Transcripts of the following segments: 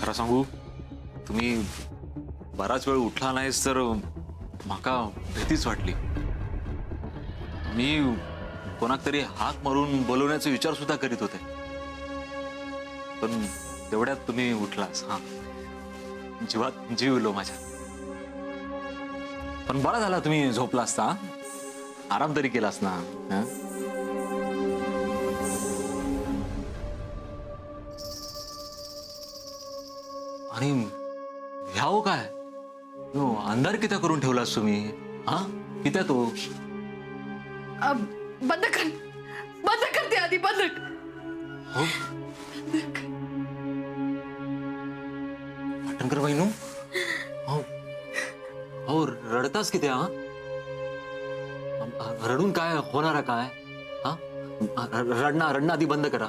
खरं सांगू, तुम्ही बराच वेळ उठला नाहीस तर माका भीतीच वाटली. मी कोणाक तरी हाक मारून बोलवण्याचा विचार सुद्धा करीत होते, पण तेवढ्यात तुम्ही उठलास. हा, जीवात जीव येलो माझ्या. पण बरा झाला तुम्ही झोपला असता, आराम तरी केलास ना. हा? आणि ह्याव काय अंधार कित्या करून ठेवलास तुम्ही? हा, कित्या तो बंद कर, बंद कर ते आधी, बंद कर. हो पाटणकर बहिणू, हो हो रडतास किती? हा, रडून काय होणार आहे काय? हा, रडणं आधी बंद करा.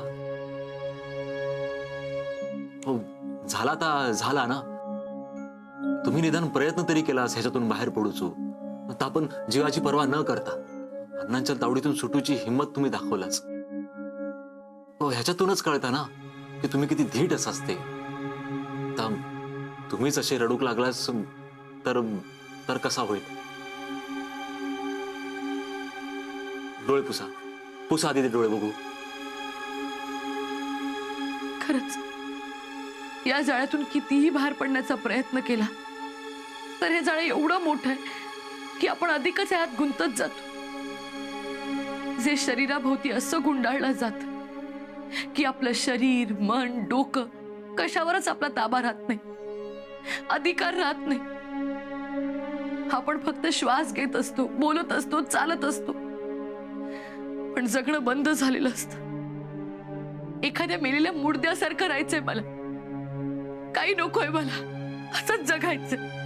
हो, झाला तर झाला ना. तुम्ही निदान प्रयत्न तरी केलास ह्याच्यातून बाहेर पडूचो. तर आपण जीवाची पर्वा न करता अण्णांच्या तावडीतून सुटूची हिंमत तुम्ही दाखवलाच. हो, ह्याच्यातूनच कळतं ना की तुम्ही किती धीट असते. तुम्हीच असे रडूक लागलास तर तर कसा होईल? डोळे पुसा, पुसा आधी ते डोळे बघू. खरंच या जाळ्यातून कितीही बाहेर पडण्याचा प्रयत्न केला तर हे जाळं एवढं मोठं आहे की आपण अधिकच यात गुंतत जातो. जे शरीराभोवती असं गुंडाळलं जात की आपलं शरीर, मन, डोकं कशावरच आपला ताबा राहत नाही, अधिकार राहत नाही. आपण फक्त श्वास घेत असतो, बोलत असतो, चालत असतो, पण जगणं बंद झालेलं असतं. एखाद्या मेलेल्या मुर्द्यासारखं राहायचंय मला. काही नकोय मला, असंच जगायचंय.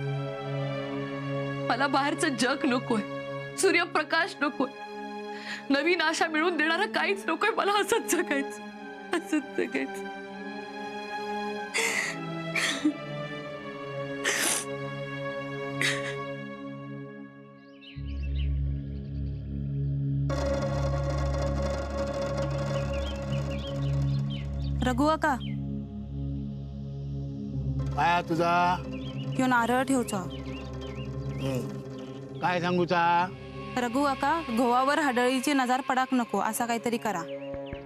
मला बाहेरचं जग नकोय, सूर्यप्रकाश नकोय, नवीन आशा मिळवून देणारं काहीच नकोय. मला असंच जगायचं, असंच जगायचं. रघु का काय तुझा? ह्यो नारळ ठेवचा. काय सांगूचा? रघु का गोवावर हडळीची नजर पडाक नको, असा काहीतरी करा.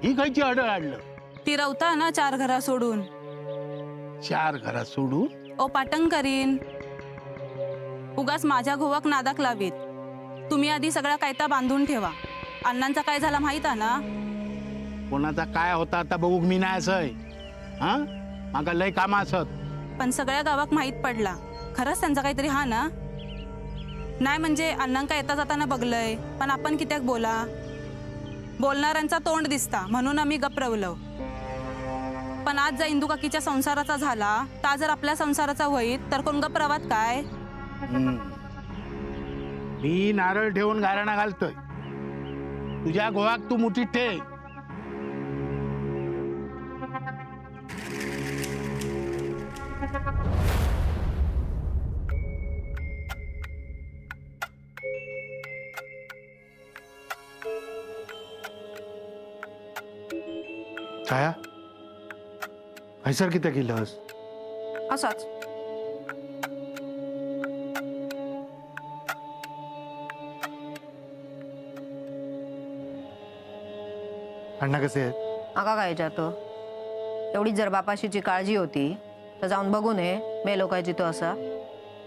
ही खायची अडळ आणलं? ती रवता ना 4 घरा सोडून. 4 घरात सोडून? ओ पाटंग करीन. उगाच माझ्या गोवाक नादाक लावीत. तुम्ही आधी सगळा कायदा बांधून ठेवा. अण्णांचा काय झाला माहित आहे ना? कोणाचा काय होता आता बघूक मी नाही असय. हा, मागा लय काम असत. पण सगळ्या गावाक माहित पडला. खरंच त्यांचा काहीतरी हा ना? नाही म्हणजे अण्णांका येता जाताना बघलंय, पण आपण कित्याक बोला? बोलणाऱ्यांचा तोंड दिसता म्हणून आम्ही गप्रवलो. पण आज जर इंदू काकीच्या संसाराचा झाला, ता जर आपल्या संसाराचा होईत तर कोण गप्रवात काय? मी नारळ ठेवून गाराणा घालतोय. तुझ्या गोवाक तू मुठीत ठे. छाया, हैसर किती केलंस? असाच. अण्णा कसे आहेत? आका काय जातो? एवढीच जर बापाशीची काळजी होती तर जाऊन बघू नये मेलो काय जितो असा.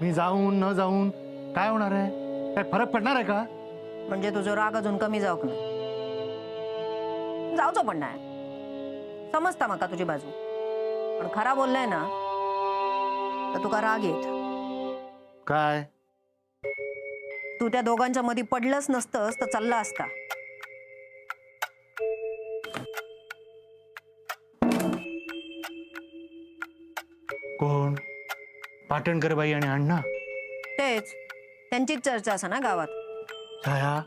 मी जाऊन न जाऊन काय होणार आहे? काय फरक पडणार आहे का? म्हणजे तुझं राग अजून कमी जाऊक ना? जाऊचो पण नाही. समजता माका तुझी बाजू, पण खरा बोललाय ना तर तुका राग येत. काय? तू त्या दोघांच्या मध्ये पडलंच नसतंस तर चालला असता. कोण? पाटणकर बाई आणि अण्णा? तेच, त्यांचीच चर्चा असा ना गावात. छाया,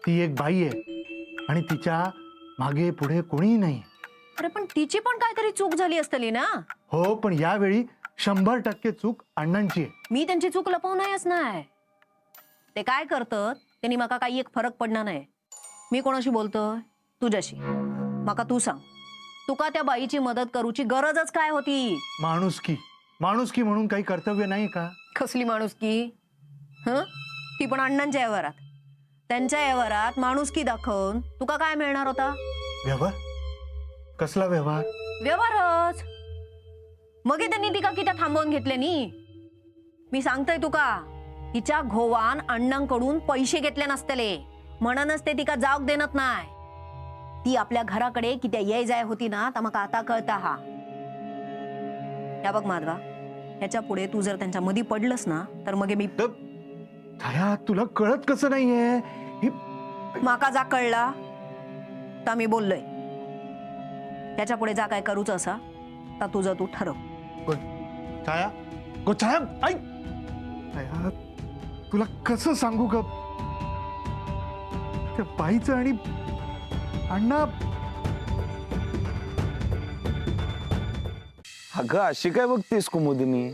ती एक बाई आहे आणि तिच्या मागे पुढे कोणीही नाही. अरे पण तिची पण काहीतरी चूक झाली असतली ना? हो, पण यावेळी 100% चूक अण्णांची आहे. मी त्यांची चूक लपवणारच नाही. ते काय करतात त्यांनी माका काही एक फरक पडणार नाही. मी कोणाशी बोलतोय? तुझ्याशी. माका तू सांग, तुका त्या बाईची मदत करूची गरजच काय होती? माणुसकी. माणुसकी म्हणून काही कर्तव्य नाही का? कसली माणुसकी? हं? ती पण अण्णांच्या व्यवहारात. त्यांच्या व्यवहारात माणुसकी दाखवून तुका काय मिळणार होता? व्यवहार? कसला व्यवहार? व्यवहारच. मग त्यांनी तिका किती थांबवून घेतले नी? मी सांगतोय तुका, तिच्या घोवान अण्णांकडून पैसे घेतले नसतले, म्हणूनच ते तिका जाऊक देणत नाही. ती आपल्या घराकडे किती ये जाय होती ना, तर मग आता कळता हा. या बघ माधवा, ह्याच्या पुढे तू जर त्यांच्या मध्ये पडलंस ना, तर मग मी छाया, तुला कळत कसं नाहीये? माका जा कळला तर मी बोललोय. त्याच्या पुढे जा काय करूच असा तर तुझं तू ठरव. छाया, छाया, ऐक. छाया, तुला कसं सांगू ग? त्या बाईचं आणि अण्णा. अगं अशी काय बघतेस कुमुदिनी?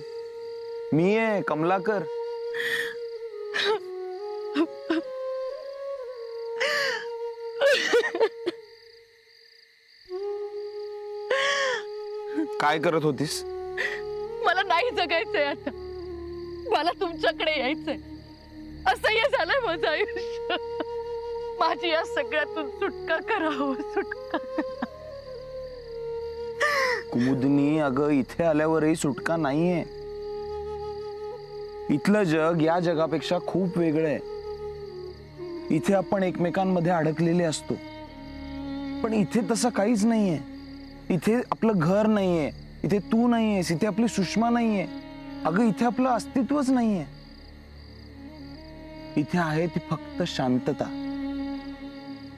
मी आहे कमलाकर. काय करत होतीस? मला नाही जगायचंय आता, मला तुमच्याकडे यायचंय. असह्य झालंय माझं आयुष्य. माझी या सगळ्यातून सुटका करावं, सुटका. कुमुदिनी, अगं इथे आल्यावरही सुटका नाहीये. इथलं जग या जगापेक्षा खूप वेगळं आहे. इथे आपण एकमेकांमध्ये अडकलेले असतो, पण इथे तसं काहीच नाहीये. इथे आपलं घर नाहीये, इथे तू नाहीयेस, इथे आपली सुषमा नाहीये. अगं इथे आपलं अस्तित्वच नाहीये. इथे आहे ती फक्त शांतता,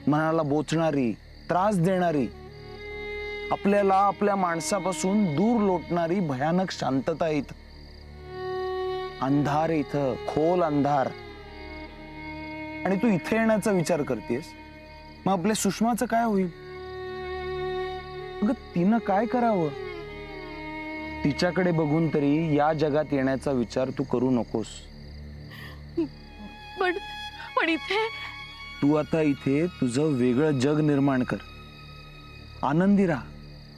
मनाला बोचणारी, त्रास देणारी, आपल्याला आपल्या माणसापासून दूर लोटणारी भयानक शांतता. इथं अंधार, इथं खोल अंधार. आणि तू इथे येण्याचा विचार करतेस, मग आपल्या सुषमाचं काय होईल? अगं तिनं काय करावं? तिच्याकडे बघून तरी या जगात येण्याचा विचार तू करू नकोस. पण इथे तू आता इथे तुझं वेगळं जग निर्माण कर. आनंदी राहा,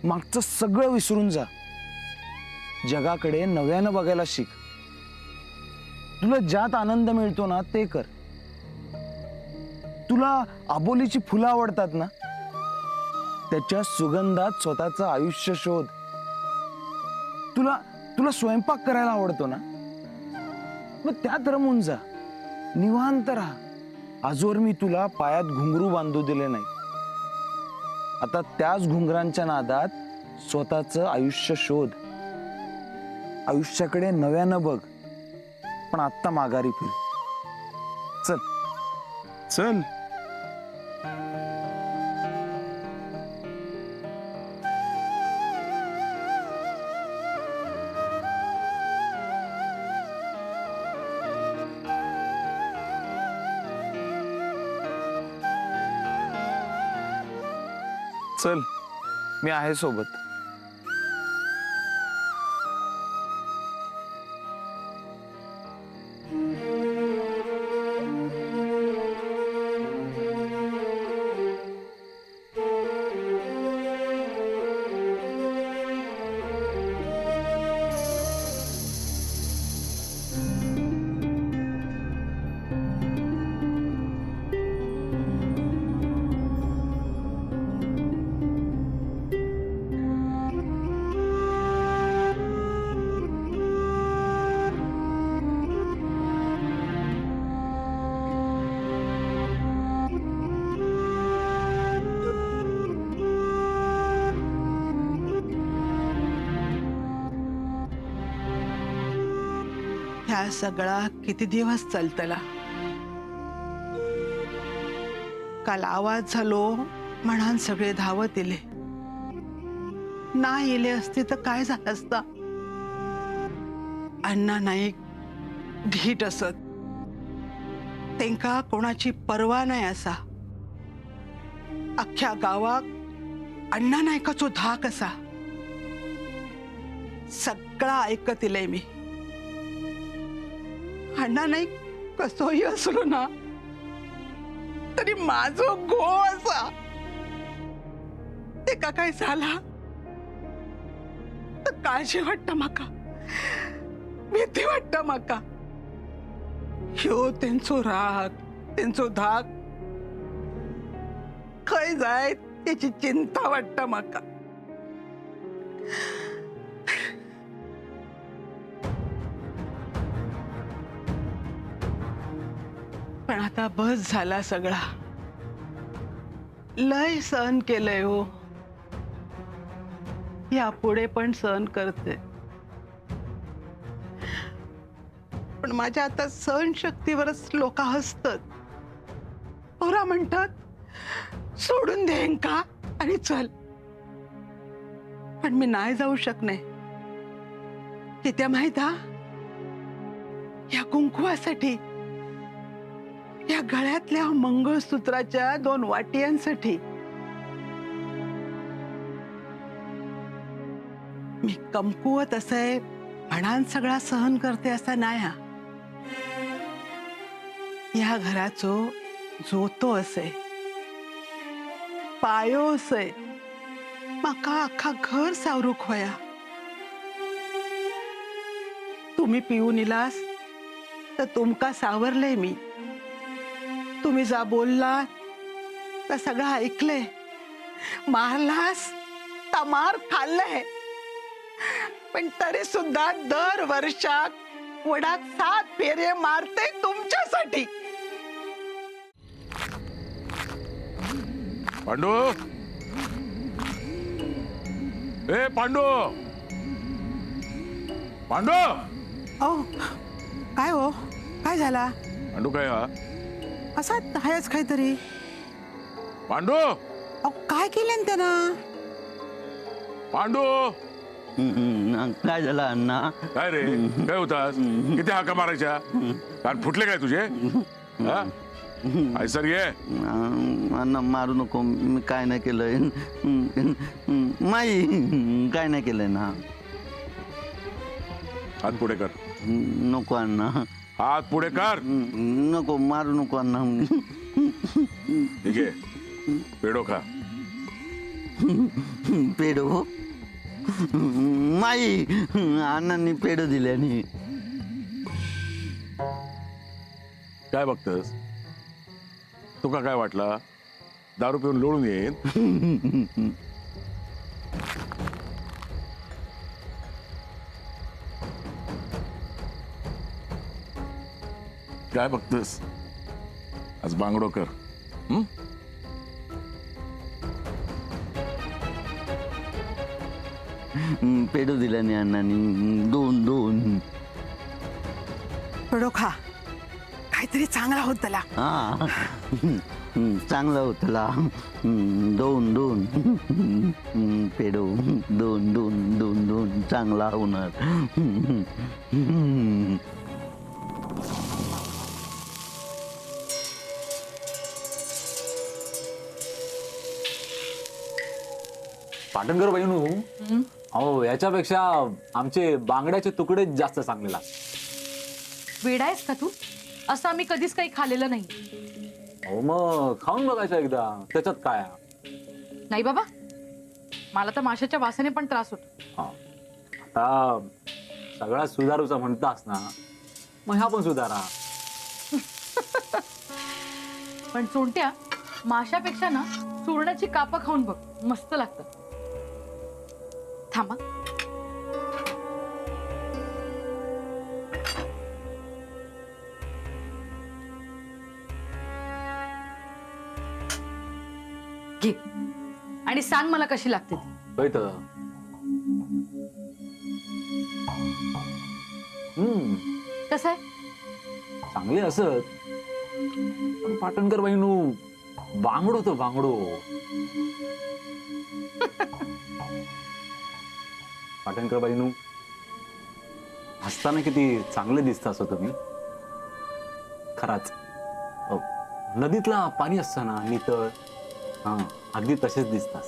मागचं सगळं विसरून जा. जगाकडे नव्यानं बघायला शिक. तुला ज्यात आनंद मिळतो ना ते कर. तुला आबोलीची फुलं आवडतात ना, त्याच्या सुगंधात स्वतःचं आयुष्य शोध. तुला स्वयंपाक करायला आवडतो ना, मग त्यात रमून जा. निवांत राहा. आजवर मी तुला पायात घुंगरू बांधू दिले नाही. आता त्याच घुंगरांच्या नादात स्वतःचं आयुष्य शोध. आयुष्याकडे नव्यानं बघ, पण आत्ता माघारी फिर. चल चल. चल, मी आहे सोबत. ह्या सगळा किती दिवस चालतला? काल आवाज झालो म्हणान सगळे धावत येले. नाही येले असते तर काय झालं असता? अण्णा नाईक धीट असत, तेंका कोणाची पर्वा नाही असा. अख्ख्या गावाक अण्णा नायकाचो धाक असा. सगळा ऐकत इले मी. अण्णा नाईक कसोही असलो ना तरी माझो गो असा. ते का काय झाला तर काळजी वाटत माका. भीती वाटतं म्हाका. ह्यो तेंचो राग, तेंचो धाक खंय जाय त्याची चिंता वाटतं म्हाका. पण आता बस झाला सगळा. लय सहन केलंय हो. यापुढे पण सहन करते. पण माझ्या आता सहनशक्तीवरच लोक हसतात. पोरा म्हणतात सोडून देईन का आणि चल. पण मी नाही जाऊ शकणे. कित्या माहित हा, या कुंकुवासाठी, या गळ्यातल्या मंगळसूत्राच्या 2 वाटियांसाठी मी कमकुवत असे म्हणान सगळा सहन करते असा नाही हा. या घराचो जोतो असे, पायो असे, माका अख्खा घर सावरूक होया. तुम्ही पिऊन इलास तर तुमका सावरले मी. तुम्ही जा बोलला तर सगळं ऐकले. मारलास तर मार खाल्ले. पण तरी सुद्धा दर वर्षात वडात 7 फेरे मारते तुमच्यासाठी. पांडू, ए पांडू, पांडू, अहो काय हो, काय झाला? पांडू काय हा? असा आहेच काहीतरी. पांडू, अहो काय केलं त्यानं? पांडू, काय झालं अण्णा? काय रे, काय होतास? किती हाका मारायच्या? कान फुटले काय तुझे? हा? सर ये. अण्णा मारू नको, मी काय नाही केलंय. माई काय नाही केलंय ना. हात पुढे कर. नको अण्णा, हात पुढे कर. नको, मारू नको अण्णा. ठीक आहे, पेढो खा. पेढो? माई अण्णांनी पेढो दिल्याने. काय बघतस? तुका काय वाटला दारू पिऊन लोळून येईन? काय बघतस? आज बांगडो कर. पेढो दिल्याने अण्णांनी 2 पेढो खा, काहीतरी चांगला होत त्याला. हा चांगलं होतला. 2 पेढो 2 चांगला होणार. पाटणकर बहिणू, अहो याच्यापेक्षा आमचे बांगड्याचे तुकडे जास्त चांगले लागतात. वेडा आहेस का तू? असं आम्ही कधीच काही खाल्लेलं नाही. अहो मग खाऊन बघायचं एकदा, त्याच्यात काय? नाही बाबा, मला तर माशाच्या वासाने पण त्रास होतो. हा, आता सगळा सुधारूचा म्हणतास ना, मग ह्या पण सुधारा. पण सोंट्या, माशापेक्षा ना सुरणाची कापं खाऊन बघ, मस्त लागतं. थांबा, घे आणि सांग मला कशी लागते ती. कळत. कसं आहे? चांगले असत, पण पाटणकर बहिणू बांगडो तो बांगडो. पाटणकर बहिणू, हसताना किती चांगले दिसता असं तुम्ही. खराच नदीतला पाणी असताना नितळ, हा अगदी तसेच दिसतात.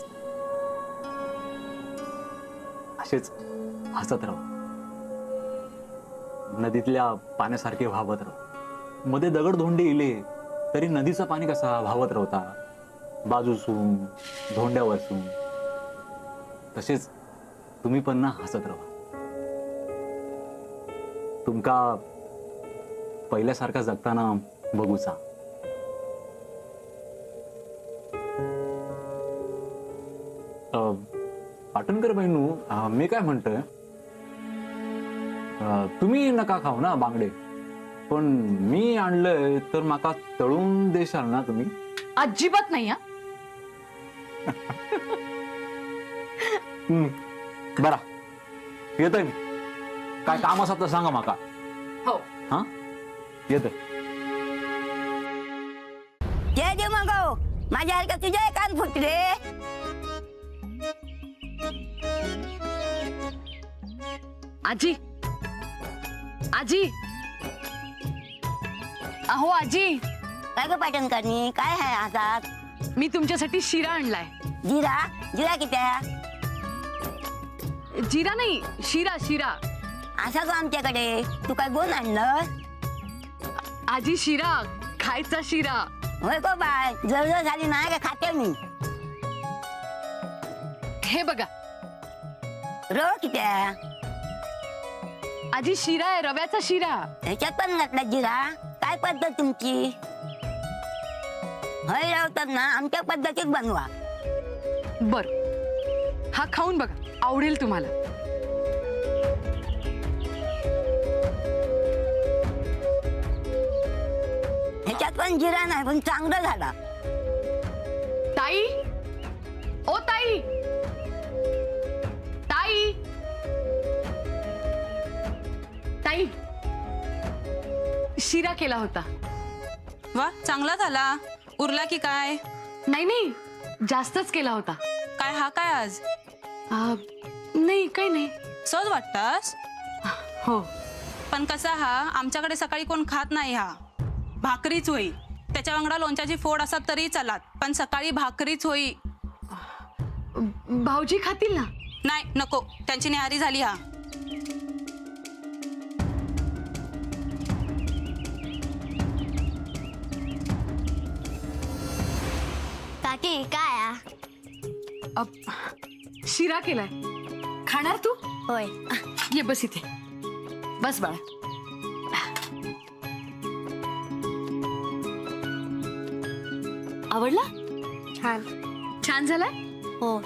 असेच हसत राहा, नदीतल्या पाण्यासारखे व्हावत राहा. मध्ये दगड धोंडे इले तरी नदीचं पाणी कसा व्हावत राहता, बाजूसून धोंड्यावरसून. तसेच तुम्ही पण ना हसत राहा. तुमका पहिल्यासारखा जगताना बघूचा. पाटणकर बहिणू, मी काय म्हणतोय, तुम्ही नका खाऊ ना बांगडे, पण मी आणलंय तर माका तळून देशाल ना तुम्ही? अजिबात नाही हा. बरा, येतोय मी. काय काम असत तर सांगा माका. हो. हा, येतोय. जय जय मग माझ्या हलका तुझ्या कान फुटले. आजी, आजी, अहो आजी, काय ग पाटण करणी, काय आहे हातात? मी तुमच्यासाठी शिरा आणलाय. जिरा जिरा किती आहे? जिरा नाही, शिरा शिरा. असा ग आमच्याकडे. तू काय गोन आणलं? आजी शिरा, खायचा शिरा. होय गो बाय, जळजळ झाली नाही का खाते मी. हे बघा रव किती आहे? आजी शिरा आहे, रव्याचा शिरा. ह्याच्यात पण घातला जिरा? काय पद्धत तुमची? होय रावतात ना, आमच्या पद्धतीत बनवा. बर, हा खाऊन बघा, आवडेल तुम्हाला. ह्याच्यात पण जिरा नाही, पण चांगलं झाला. ताई, ओ ताई, ताई, ताई, शिरा केला होता. वा, चांगला झाला. उरला की काय? नाही नाही, जास्तच केला होता. काय हा काय आज नाही, काही नाही. सहज वाटतास? हो. पण कसा हा, आमच्याकडे सकाळी कोण खात नाही हा. भाकरीच होई. त्याच्या वांगडा लोणच्याची फोड असत तरी चलात, पण सकाळी भाकरीच होई. भाऊजी खातील ना? नाही, नको. त्यांची न्याहारी झाली हा. काकी काय? शिरा केलाय. खाणार तू? होय. ये बस इथे. बस बाळा. आवडला? छान. छान झालाय? हो.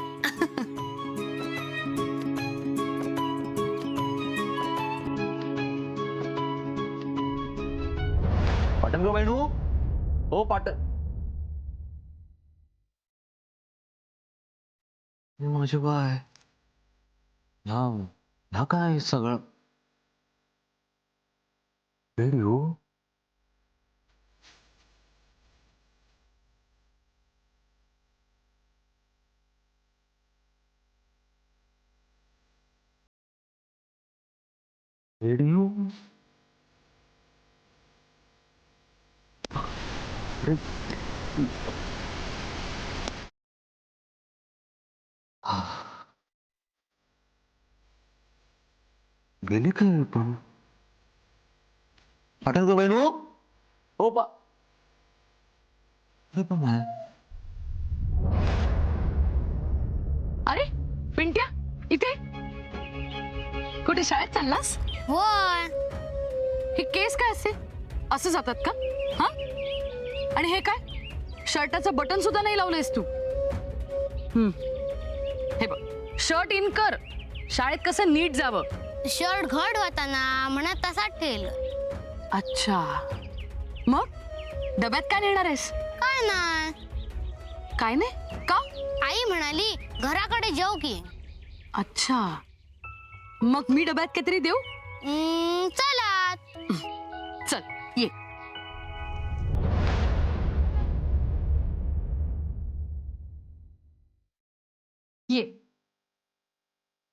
पाटणकर बहिणू, हो पाटण. माझे बाय, ह्या काय सगळं रेडिओ. रेडिओ, गेली काय पण? पाटणकर बहिणू, हो पा, हे पण आहे. अरे पिंट्या, इथे कुठे शाळेत चाललास? होय. हे केस काय असे असं जातात का? हा, आणि हे काय, शर्टाचं बटन सुद्धा नाही लावलंयस तू. हे बघ, शर्ट इन कर. शाळेत कसं नीट जावं. शर्ट घट होता ना, म्हणत तसाच ठेल. अच्छा, मग डब्यात काय नेणार आहेस? काय ना, काय नाही का? आई म्हणाली घराकडे जाऊ की. अच्छा, मग मी डब्यात काहीतरी देऊ? चला. चल ये. ये.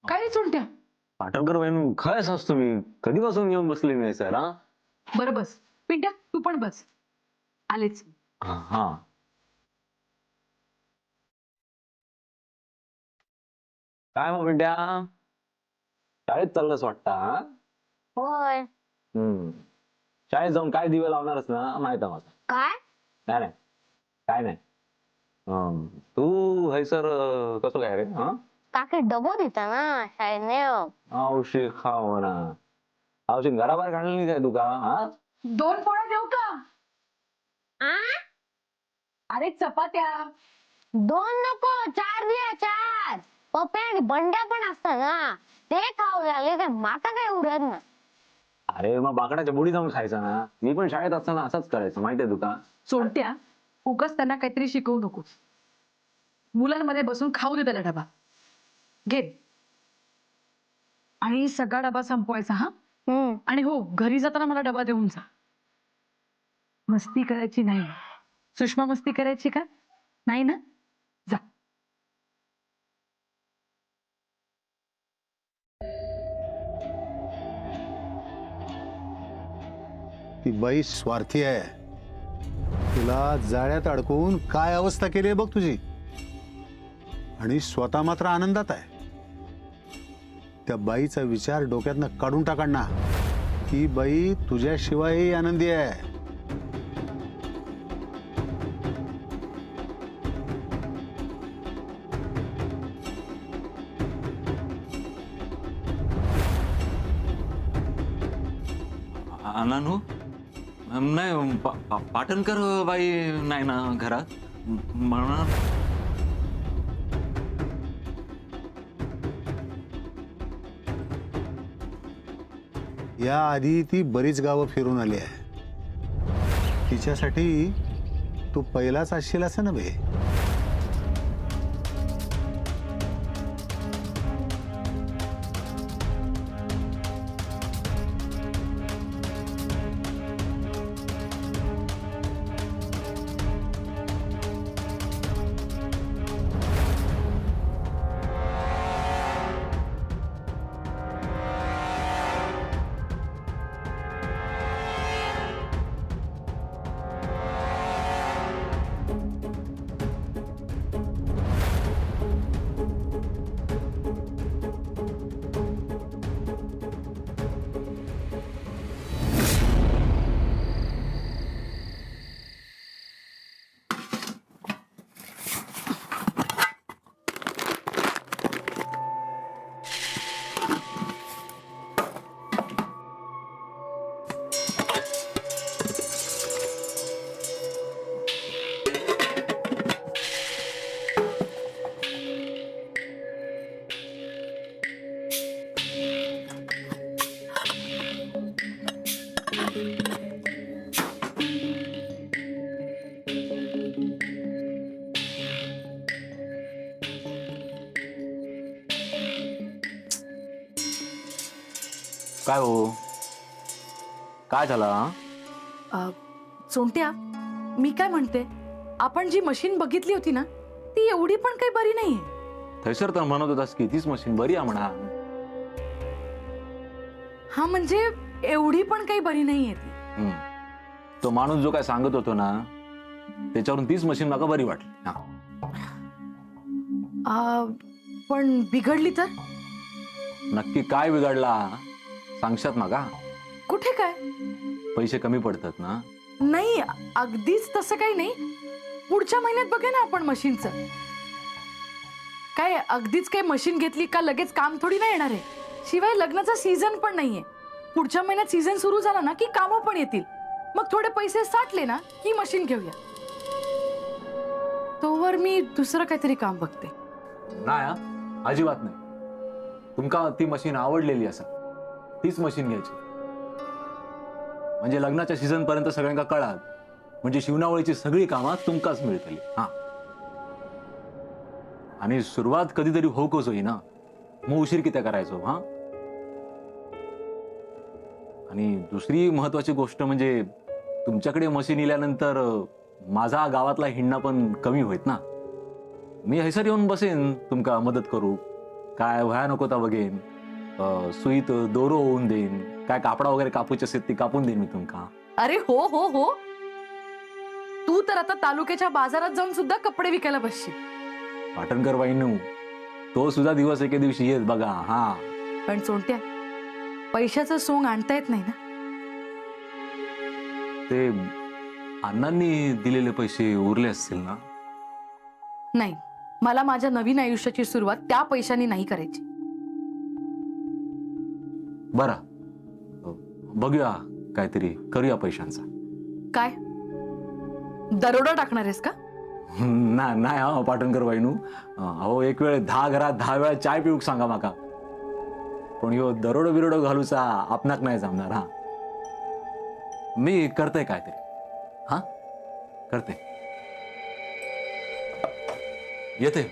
काय चुलट्या? पाटणकर बहिणू, काय असतो मी कधीपासून येऊन बसले नाही सर. हा, बरं बस. पिंट्या तू पण बस. आलेच. हा, काय मग पिंट्या, शाळेत चाललंस वाटतं? होय. शाळेत जाऊन काय दिवे लावणारच ना, माहित आहे मला. काय? नाही नाही, काय नाही. तू है सर कसं काय रे? हा, काकी डबो देता ना शाळेने. औषध खाव ना. अजून घराबाहेर काढलं नाही काय तुका? हा 2 पोळ्या देऊ का? अरे चपात्या. 2 नको 4 द्या 4. पप्पे आणि बंड्या पण असतात ना, ते खाऊ लागले काय माका काय उरत ना. अरे मग बाकडाच्या बुडी जाऊन खायचा ना. मी पण शाळेत असताना असंच करायचं माहितीये तुका. सोडत्या, उगाच त्यांना काहीतरी शिकवू नकोस. मुलांमध्ये बसून खाऊ दे त्याला डबा. घे. आणि सगळा डबा संपवायचा हा. आणि हो, घरी जाताना मला डबा देऊन जा. मस्ती करायची नाही. सुषमा मस्ती करायची का? नाही ना? जा. ती बाई स्वार्थी आहे. तुला जाळ्यात अडकवून काय अवस्था केली आहे बघ तुझी. आणि स्वतः मात्र आनंदात आहे. त्या बाईचा विचार डोक्यातनं काढून टाका ना. ती बाई तुझ्याशिवायही आनंदी आहे. नानू नाही पाटणकर बाई नाही ना घरात म्हणा. या आधी ती बरीच गावं फिरून आली आहे. तिच्यासाठी तू पहिलाच असशील असं नव्हे. काय हो, काय झाला? सोंट्या, मी काय म्हणते, आपण जी मशीन बघितली होती ना, ती एवढी पण काही बरी नाहीये. थैसर तर म्हणत होतास की तीच मशीन बरी आहे म्हणा. हा म्हणजे एवढी पण काही बरी नाहीये ती. तो माणूस जो काय सांगत होतो ना, त्याच्यावरून तीच मशीन मला बरी वाटली. पण बिघडली तर? नक्की काय बिघडला सांगशात ना का? कुठे काय? पैसे कमी पडतात ना. नाही, अगदीच तसं काही नाही. पुढच्या महिन्यात बघे ना आपण मशीनचं. काय अगदीच काही मशीन घेतली का लगेच काम थोडी नाही येणार आहे. शिवाय लग्नाचा सीझन पण नाहीये. पुढच्या महिन्यात सीझन सुरू झाला ना की कामं पण येतील. मग थोडे पैसे साठले ना की मशीन घेऊया. तोवर मी दुसरं काहीतरी काम बघते. नाही, अजिबात नाही. तुमका ती मशीन आवडलेली असा तीच मशीन घ्यायची. म्हणजे लग्नाच्या सीझन पर्यंत सगळ्यांना कळाल. म्हणजे शिवणावळीची सगळी कामं तुमकाच मिळतली. हा, आणि सुरुवात कधीतरी होकोच होई ना, मग उशीर किती करायचो. हा, आणि दुसरी महत्वाची गोष्ट म्हणजे तुमच्याकडे मशीन इल्यानंतर माझा गावातला हिंडणं पण कमी होईत ना. मी हैसर येऊन बसेन, तुमका मदत करू. काय व्हाया नको ता बघेन, सुईत दोरो होऊन देईन, काय कापडा वगैरे कापूचे असेल ती कापून देईन मी तुमका. अरे हो हो हो, तू तर आता तालुक्याच्या बाजारात जाऊन सुद्धा कपडे विकायला बसशील. पाटणकर बाईंनू, तो सुद्धा दिवस एके दिवशी येत बघा. हा, पण सोडत्या, पैशाचं सोंग आणता येत नाही ना. ते अण्णांनी दिलेले पैसे उरले असतील ना? नाही, मला माझ्या नवीन आयुष्याची सुरुवात त्या पैशांनी नाही करायची. बरं, बघूया काहीतरी करूया पैशांचा. काय दरोडा टाकणार आहेस का? नाही हा पाटणकर बाईनू, अहो एक वेळ 10 घरात 10 वेळा चाय पिऊक सांगा माका, पण ह्यो दरोडो बिरोडो घालूचा आपणाक नाही जमणार. हा मी करते काहीतरी, हा करते, येते.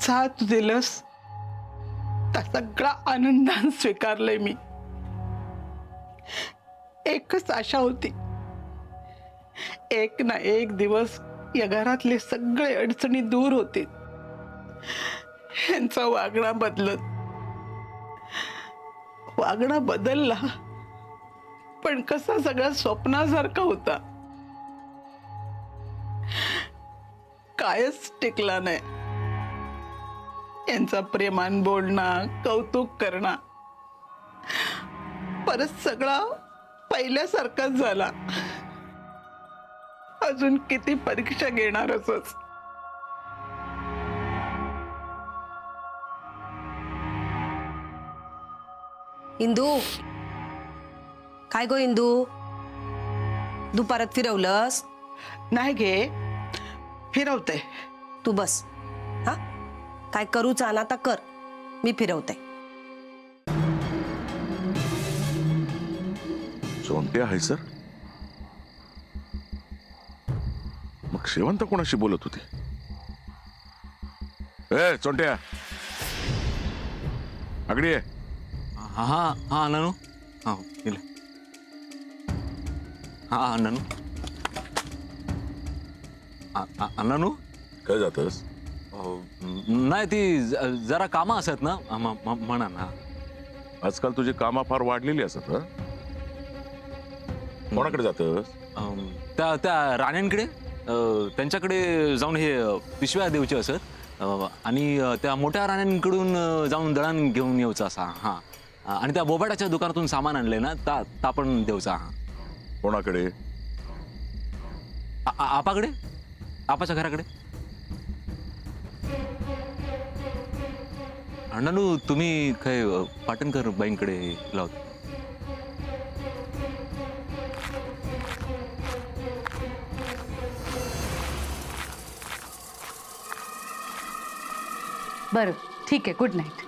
जा तू दिलंस त्या सगळा आनंदान स्वीकारलंय मी. एकच आशा होती, एक ना एक दिवस या घरातले सगळे अडचणी दूर होतील. यांचा वागणा बदलला, पण कसा सगळा स्वप्नासारखा होता, कायच टिकला नाही. यांचा प्रेमान बोलणं, कौतुक करणं, परत सगळा पहिल्यासारखाच झाला. अजून किती परीक्षा घेणार असच. इंदू, काय गो इंदू, दुपारात फिरवलंस? नाही गे, फिरवते. तू बस, हा काय करूच ना तर कर, मी फिरवते. सोंट्या आहे सर. मग शेवंत कोणाशी बोलत होती? ए सोंट्या, आगडी ये. हा हा हा नानू, हा गेले. हा नानू, नानू काय जातस? नाही ती जरा कामं असत ना, म्हणा ना. आजकाल तुझी कामा फार वाढलेली असत. कोणाकडे जातस? त्या राण्यांकडे, त्यांच्याकडे जाऊन हे पिशव्या देऊचे असत, आणि त्या मोठ्या राण्यांकडून जाऊन दळण घेऊन येऊचा असा. हा, आणि त्या बोबाटाच्या दुकानातून सामान आणलंय ना, ता पण देऊचा. हा, कोणाकडे? आपाकडे, आपाच्या घराकडे. अण्णानू, तुम्ही काय पाटणकर बाईंकडे लावत? बरं ठीक आहे, गुड नाईट.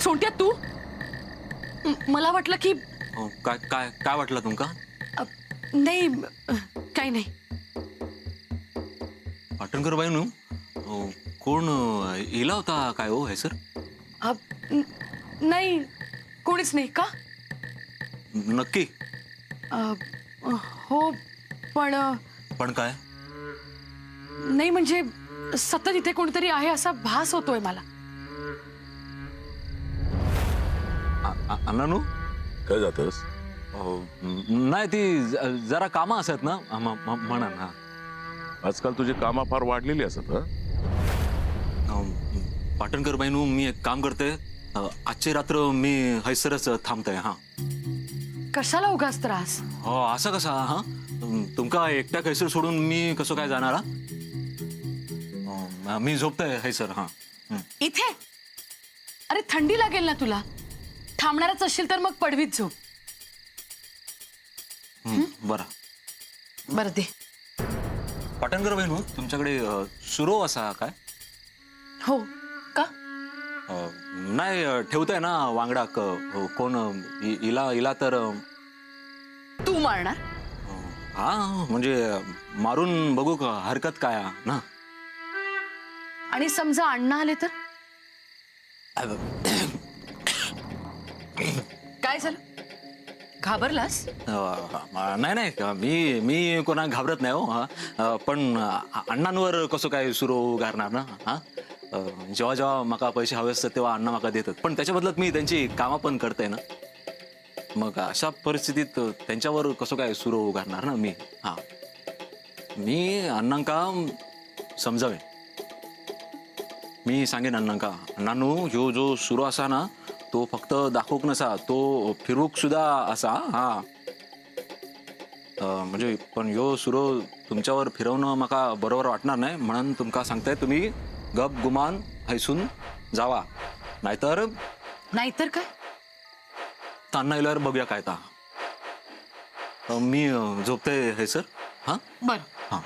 सोंट्या, तू? मला वाटलं की काय काय काय वाटलं तुमका? नाही, काही नाही. पाटणकर बाईनू, कोण इला होता काय हो? हे सर नाही, कोणीच नाही. का? नक्की? हो, पण काय? नाही म्हणजे सतत इथे कोणतरी आहे असा भास होतोय मला. अण्णानू, काय जातस? नाही ती जरा कामं असत ना, म्हणा ना. आजकाल तुझी कामा फार वाढलेली असत. पाटणकर बाईनू, मी एक काम करते, आजची रात्र मी हैसरच थांबतोय. हा, कशाला उगाच त्रास? हो, असं कसा? हा, तुमका एकट्या हैसर सोडून मी कसं काय जाणार? मी झोपतोय हैसर. हा, इथे? अरे थंडी लागेल ना तुला. थांबणारच असशील तर मग पडवीत झोप. बरं दे. पाटणकर बाईनू, तुमच्याकडे सुरो असा काय? हो का? नाही, ठेवताय ना वांगडा. कोण इला तर तू मारणार? हा, म्हणजे मारून बघू का, हरकत काय ना. आणि समजा अण्णा आले तर? काय झालं? घाबरलास? नाही नाही, मी कोणा घाबरत नाही हो. पण अण्णांवर कसं काय सुरू गारणार ना. जेव्हा जेव्हा माका पैसे हवे असतात तेव्हा अण्णा माका देतात, पण त्याच्या बदल्यात मी त्यांची कामं पण करते ना. मग अशा परिस्थितीत त्यांच्यावर कसं काय सुरू घालणार ना मी. मी अण्णांका समजावेन. मी सांगेन अण्णांका, अण्णांनो ह्यो जो सुरू असा ना तो फक्त दाखवूक नसा, तो फिरूक सुद्धा असा. म्हणजे पण ह्यो सुरू तुमच्यावर फिरवणं माका बरोबर वाटणार नाही, म्हणून तुमका सांगताय तुम्ही गप गुमान हैसून जावा. नाहीतर काय? तान्हा इल्यावर बघूया काय ता. मी झोपते है सर. बर. हां.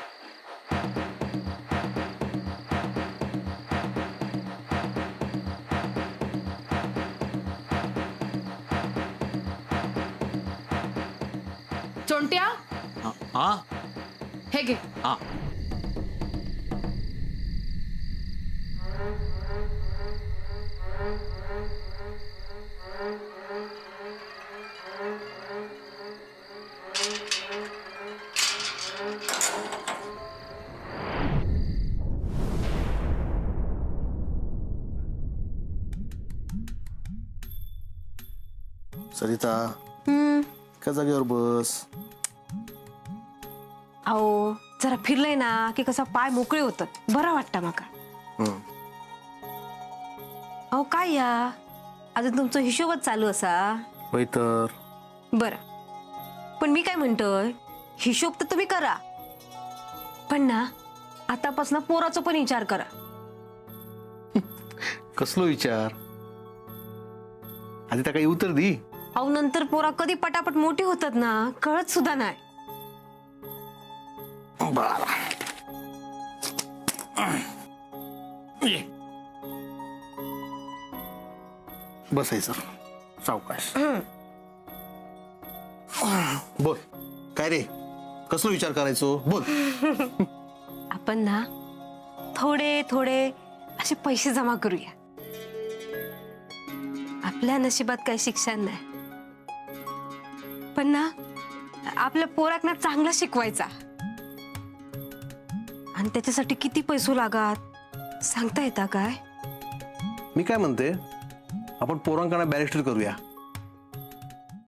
चोंट्या, हां हे घे. हां. सरिता, एका जागेवर बस. अहो जरा फिरलंय ना की कसं पाय मोकळे होतात, बरं वाटतं माका. अहो काय या अजून तुमचा हिशोबच चालू असा. होय तर. बर, पण मी काय म्हणतोय, हिशोब तर तुम्ही करा, पण ना आतापासून पोराचा पण विचार करा. कसलो विचार? आधी त्या काही उत्तर दी. अहो नंतर पोरा कधी पटापट मोठी होतात ना, कळत सुद्धा नाही. बसायचं सावकाश. बोल काय रे, कसलो विचार करायचो बोल. आपण ना थोडे थोडे असे पैसे जमा करूया. आपल्या नशिबात काही शिक्षण नाही, पण ना आपल्या पोराक ना चांगला शिकवायचा, आणि त्याच्यासाठी किती पैसे लागात सांगता येता काय? मी काय म्हणते, आपण पोरांकडे बॅरिस्टर करूया.